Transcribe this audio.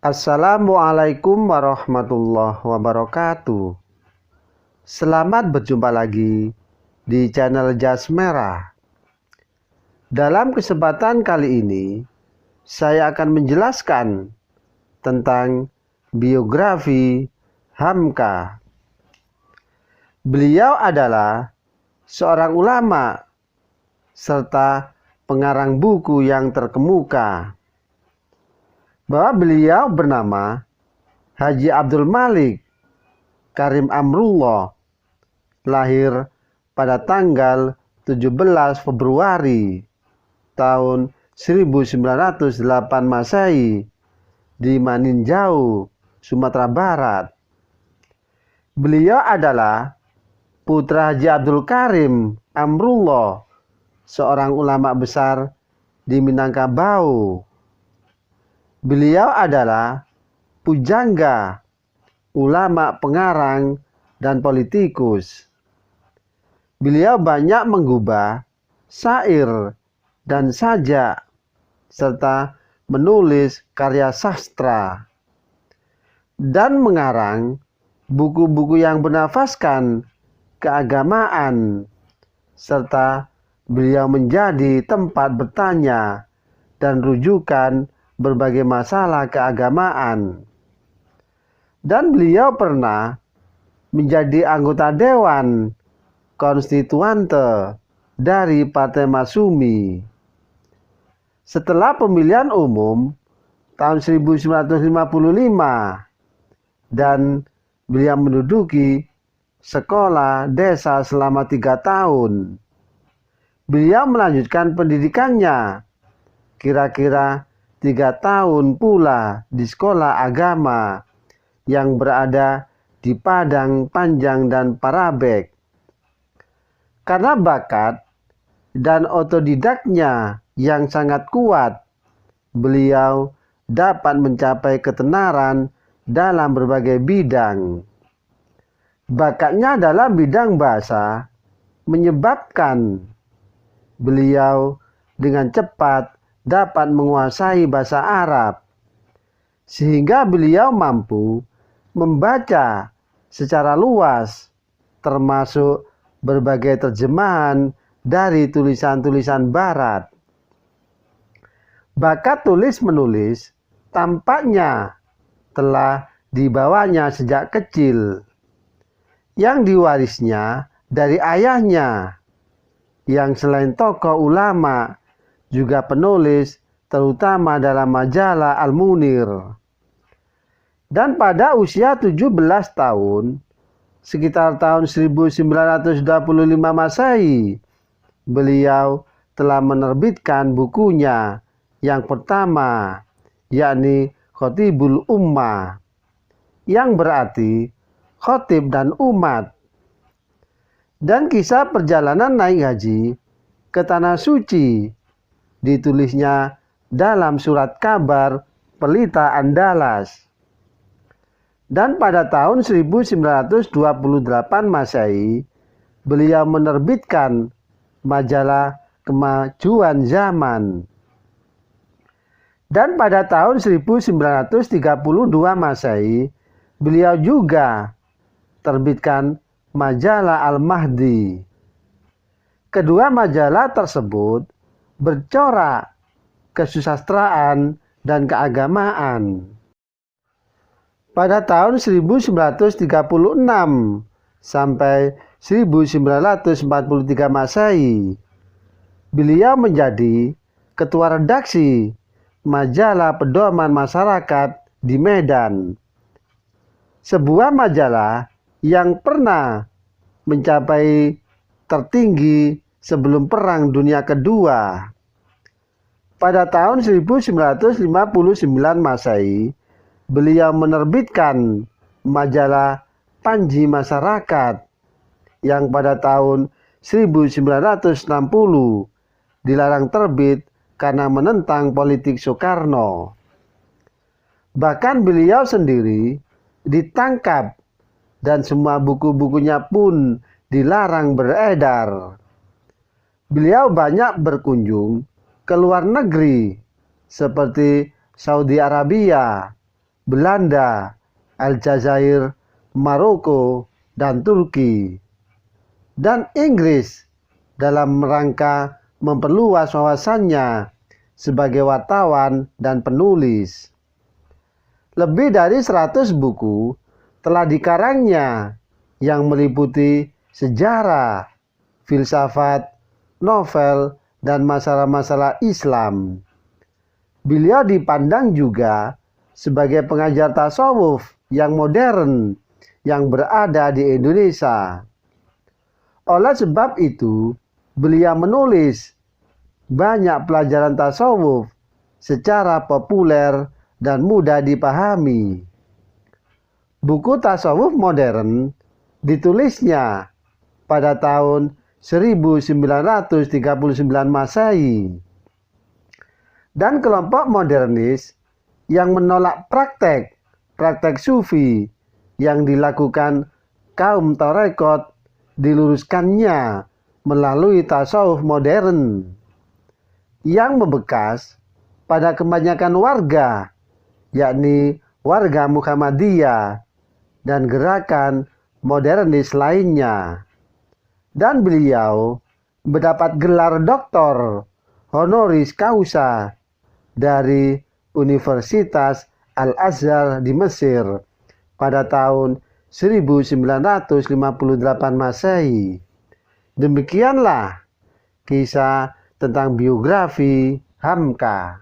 Assalamualaikum warahmatullahi wabarakatuh. Selamat berjumpa lagi di channel Jas Merah. Dalam kesempatan kali ini, saya akan menjelaskan tentang biografi Hamka. Beliau adalah seorang ulama serta pengarang buku yang terkemuka. Bahwa beliau bernama Haji Abdul Malik Karim Amrullah, lahir pada tanggal 17 Februari tahun 1908 Masehi di Maninjau, Sumatera Barat. Beliau adalah putra Haji Abdul Karim Amrullah, seorang ulama besar di Minangkabau. Beliau adalah pujangga, ulama pengarang, dan politikus. Beliau banyak menggubah syair dan sajak, serta menulis karya sastra, dan mengarang buku-buku yang bernafaskan keagamaan, serta beliau menjadi tempat bertanya dan rujukan berbagai masalah keagamaan. Dan beliau pernah menjadi anggota Dewan Konstituante dari Partai Masyumi. Setelah pemilihan umum tahun 1955 dan beliau menduduki sekolah desa selama 3 tahun. Beliau melanjutkan pendidikannya kira-kira 3 tahun pula di sekolah agama yang berada di Padang Panjang dan Parabek. Karena bakat dan otodidaknya yang sangat kuat, beliau dapat mencapai ketenaran dalam berbagai bidang. Bakatnya dalam bidang bahasa menyebabkan beliau dengan cepat dapat menguasai bahasa Arab, sehingga beliau mampu membaca secara luas, termasuk berbagai terjemahan dari tulisan-tulisan Barat. Bakat tulis-menulis tampaknya telah dibawanya sejak kecil, yang diwarisnya dari ayahnya, yang selain tokoh ulama juga penulis, terutama dalam majalah Al-Munir. Dan pada usia 17 tahun, sekitar tahun 1925 Masehi, beliau telah menerbitkan bukunya yang pertama, yakni Khotibul Ummah, yang berarti khotib dan umat. Dan kisah perjalanan naik haji ke Tanah Suci ditulisnya dalam surat kabar Pelita Andalas. Dan pada tahun 1928 Masehi, beliau menerbitkan majalah Kemajuan Zaman. Dan pada tahun 1932 Masehi, beliau juga terbitkan majalah Al-Mahdi. Kedua majalah tersebut bercorak kesusastraan dan keagamaan. Pada tahun 1936 sampai 1943 Masehi, beliau menjadi ketua redaksi majalah Pedoman Masyarakat di Medan, sebuah majalah yang pernah mencapai tertinggi sebelum Perang Dunia Kedua. Pada tahun 1959 Masehi, beliau menerbitkan majalah Panji Masyarakat yang pada tahun 1960 dilarang terbit karena menentang politik Soekarno. Bahkan beliau sendiri ditangkap dan semua buku-bukunya pun dilarang beredar. Beliau banyak berkunjung ke luar negeri seperti Saudi Arabia, Belanda, Aljazair, Maroko, dan Turki, dan Inggris dalam rangka memperluas wawasannya sebagai wartawan dan penulis. Lebih dari 100 buku telah dikarangnya yang meliputi sejarah, filsafat, novel, dan masalah-masalah Islam. Beliau dipandang juga sebagai pengajar tasawuf yang modern yang berada di Indonesia. Oleh sebab itu, beliau menulis banyak pelajaran tasawuf secara populer dan mudah dipahami. Buku tasawuf modern ditulisnya pada tahun 1939 Masehi. Dan kelompok modernis yang menolak praktek sufi yang dilakukan kaum tarekat diluruskannya melalui tasawuf modern yang membekas pada kebanyakan warga, yakni warga Muhammadiyah dan gerakan modernis lainnya. Dan beliau mendapat gelar doktor honoris causa dari Universitas Al-Azhar di Mesir pada tahun 1958 Masehi. Demikianlah kisah tentang biografi Hamka.